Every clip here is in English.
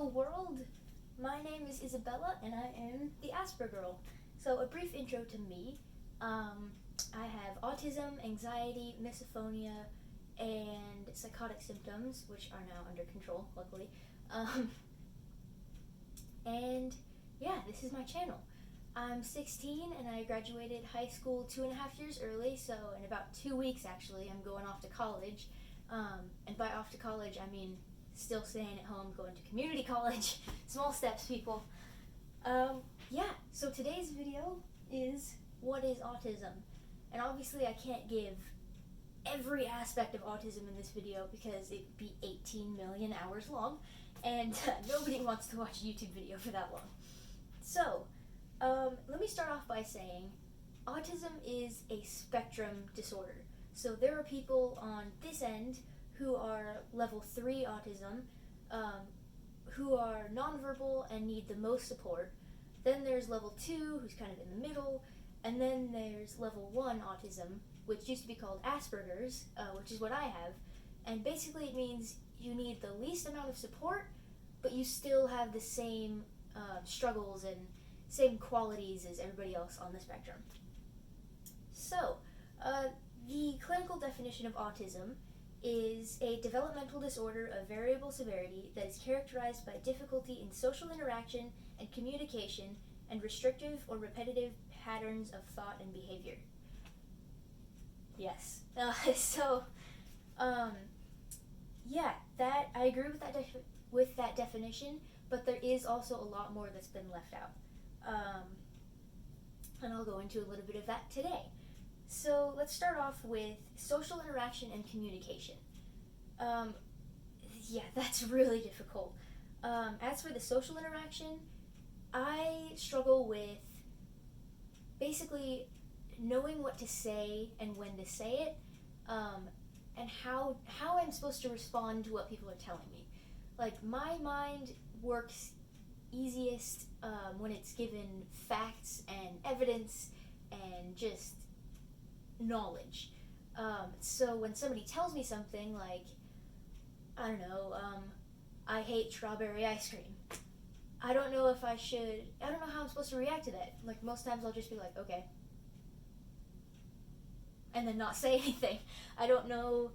Hello world! My name is Isabella and I am the Aspergirl. So a brief intro to me. I have autism, anxiety, misophonia, and psychotic symptoms, which are now under control, luckily. Um, and yeah, this is my channel. I'm 16 and I graduated high school 2.5 years early, so in about 2 weeks actually, I'm going off to college. And by off to college, I mean still staying at home, going to community college. Small steps, people. Yeah, so today's video is what is autism? And obviously I can't give every aspect of autism in this video because it'd be 18 million hours long, and nobody wants to watch a YouTube video for that long. So, let me start off by saying autism is a spectrum disorder. So there are people on this end who are level 3 autism, who are nonverbal and need the most support. Then there's level 2, who's kind of in the middle, and then there's level 1 autism, which used to be called Asperger's, which is what I have. And basically it means you need the least amount of support, but you still have the same struggles and same qualities as everybody else on the spectrum. So, the clinical definition of autism is a developmental disorder of variable severity that is characterized by difficulty in social interaction and communication and restrictive or repetitive patterns of thought and behavior. Yes. Yeah, that I agree with that definition, but there is also a lot more that's been left out. And I'll go into a little bit of that today. So let's start off with social interaction and communication. Yeah, that's really difficult. As for the social interaction, I struggle with basically knowing what to say and when to say it, and how I'm supposed to respond to what people are telling me. Like, my mind works easiest when it's given facts and evidence and just knowledge. So when somebody tells me something like, I don't know, I hate strawberry ice cream, I don't know how I'm supposed to react to that. Like, most times I'll just be like, okay, and then not say anything. I don't know.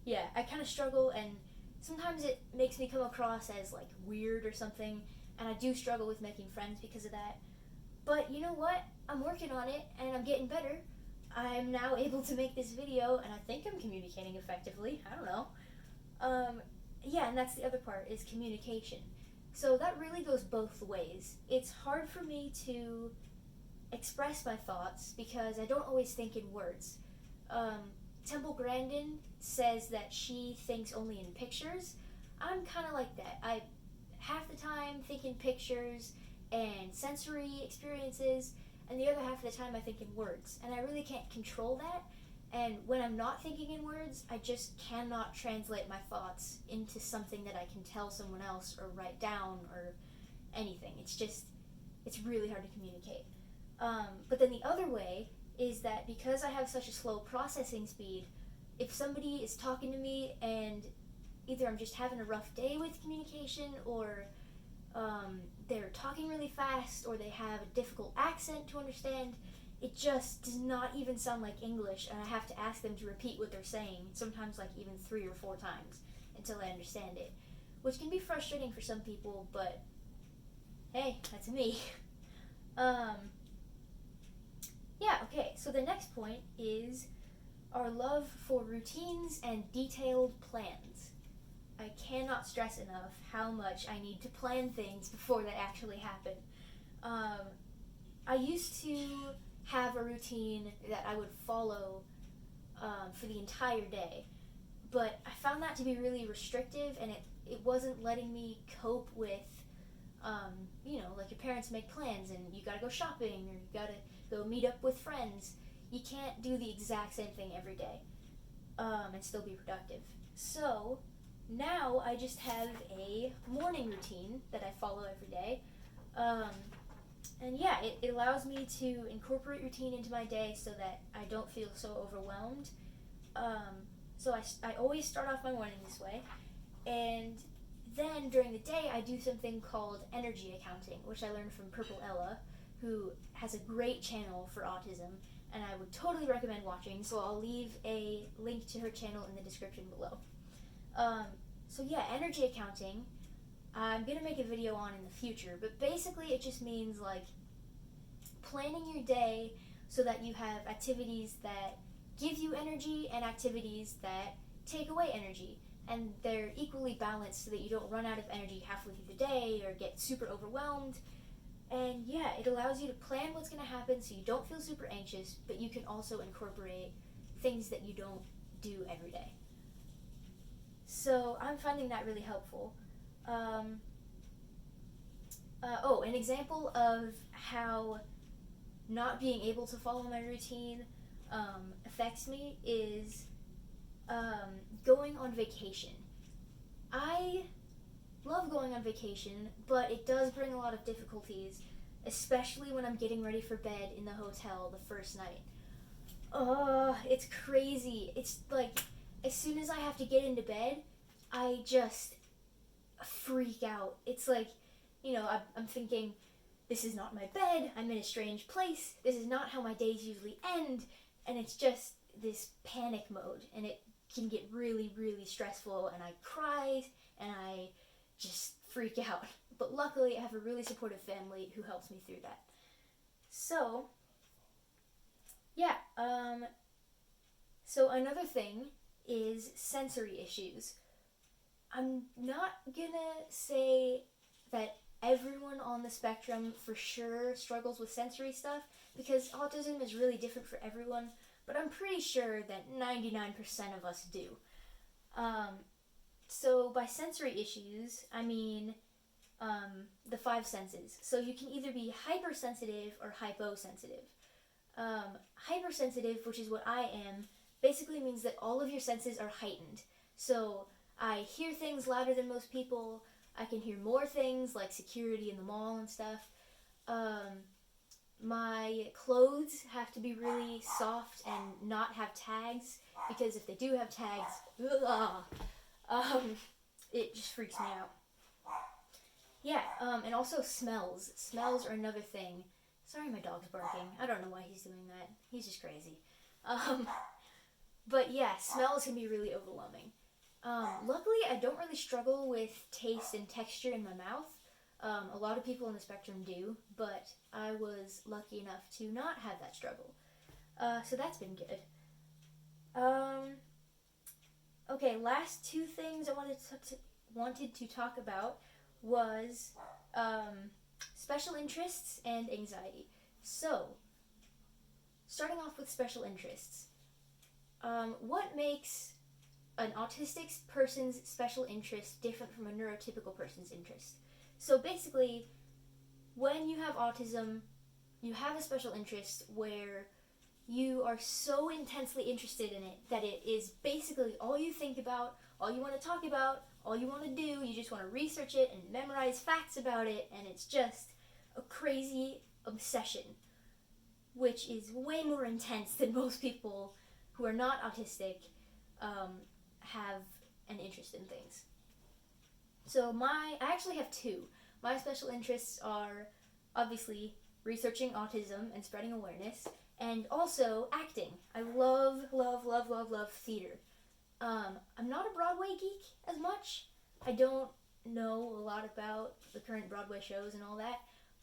Yeah, I kind of struggle, and sometimes it makes me come across as like weird or something, and I do struggle with making friends because of that. But you know what? I'm working on it and I'm getting better. I'm now able to make this video and I think I'm communicating effectively. I don't know. Yeah, and that's the other part, is communication. So that really goes both ways. It's hard for me to express my thoughts because I don't always think in words. Temple Grandin says that she thinks only in pictures. I'm kind of like that. I half the time think in pictures and sensory experiences, and the other half of the time I think in words. And I really can't control that. And when I'm not thinking in words, I just cannot translate my thoughts into something that I can tell someone else or write down or anything. It's really hard to communicate. But then the other way is that because I have such a slow processing speed, if somebody is talking to me and either I'm just having a rough day with communication, or they're talking really fast, or they have a difficult accent to understand, it just does not even sound like English, and I have to ask them to repeat what they're saying, sometimes like even 3 or 4 times, until I understand it, which can be frustrating for some people, but hey, that's me. Yeah, okay, so the next point is our love for routines and detailed plans. I cannot stress enough how much I need to plan things before they actually happen. I used to have a routine that I would follow for the entire day, but I found that to be really restrictive, and it wasn't letting me cope with, like your parents make plans and you gotta go shopping or you gotta go meet up with friends. You can't do the exact same thing every day and still be productive. So now I just have a morning routine that I follow every day. And yeah, it allows me to incorporate routine into my day so that I don't feel so overwhelmed. So I always start off my morning this way. And then during the day, I do something called energy accounting, which I learned from Purple Ella, who has a great channel for autism, and I would totally recommend watching. So I'll leave a link to her channel in the description below. So yeah, energy accounting, I'm gonna make a video on in the future, but basically it just means like planning your day so that you have activities that give you energy and activities that take away energy, and they're equally balanced so that you don't run out of energy halfway through the day or get super overwhelmed. And yeah, it allows you to plan what's going to happen so you don't feel super anxious, but you can also incorporate things that you don't do every day. So I'm finding that really helpful. An example of how not being able to follow my routine affects me is going on vacation. I love going on vacation, but it does bring a lot of difficulties, especially when I'm getting ready for bed in the hotel the first night. It's crazy. It's like, as soon as I have to get into bed, I just freak out. It's like, I'm thinking, this is not my bed, I'm in a strange place, this is not how my days usually end, and it's just this panic mode, and it can get really, really stressful, and I cry, and I just freak out. But luckily, I have a really supportive family who helps me through that. So, yeah, so another thing is sensory issues. I'm not gonna say that everyone on the spectrum for sure struggles with sensory stuff, because autism is really different for everyone, but I'm pretty sure that 99% of us do. So by sensory issues, I mean the 5 senses. So you can either be hypersensitive or hyposensitive. Hypersensitive, which is what I am, basically means that all of your senses are heightened. So I hear things louder than most people. I can hear more things like security in the mall and stuff. My clothes have to be really soft and not have tags, because if they do have tags, it just freaks me out. Yeah, and also smells. Smells are another thing. Sorry, my dog's barking. I don't know why he's doing that. He's just crazy. But yeah, smells can be really overwhelming. Luckily, I don't really struggle with taste and texture in my mouth. A lot of people on the spectrum do, but I was lucky enough to not have that struggle. So that's been good. Okay, last 2 things I wanted to talk about was special interests and anxiety. So, starting off with special interests. What makes an autistic person's special interest different from a neurotypical person's interest? So basically, when you have autism, you have a special interest where you are so intensely interested in it that it is basically all you think about, all you want to talk about, all you want to do. You just want to research it and memorize facts about it, and it's just a crazy obsession, which is way more intense than most people who are not autistic have an interest in things. So I actually have 2. My special interests are obviously researching autism and spreading awareness, and also acting. I love, love, love, love, love theater. I'm not a Broadway geek as much. I don't know a lot about the current Broadway shows and all that,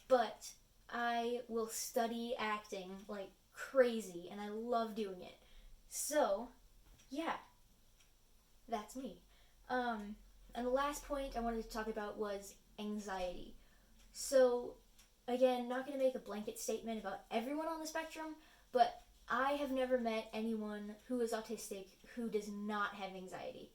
but I will study acting like crazy, and I love doing it. So, yeah, that's me. And the last point I wanted to talk about was anxiety. So, again, not going to make a blanket statement about everyone on the spectrum, but I have never met anyone who is autistic who does not have anxiety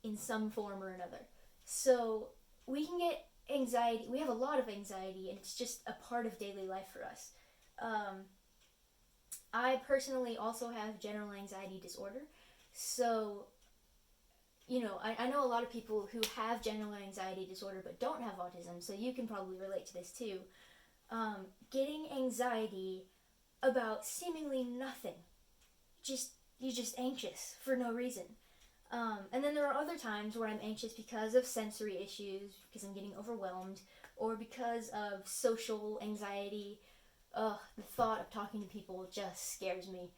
in some form or another. So, we can get anxiety. We have a lot of anxiety, and it's just a part of daily life for us. I personally also have general anxiety disorder. So, I know a lot of people who have general anxiety disorder but don't have autism, so you can probably relate to this too. Getting anxiety about seemingly nothing. You're just anxious for no reason. And then there are other times where I'm anxious because of sensory issues, because I'm getting overwhelmed, or because of social anxiety. Ugh, the thought of talking to people just scares me.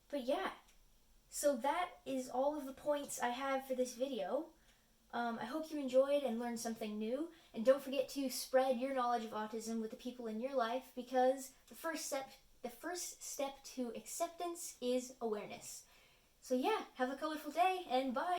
But yeah, so that is all of the points I have for this video. I hope you enjoyed and learned something new. And don't forget to spread your knowledge of autism with the people in your life, because the first step to acceptance is awareness. So yeah, have a colorful day and bye!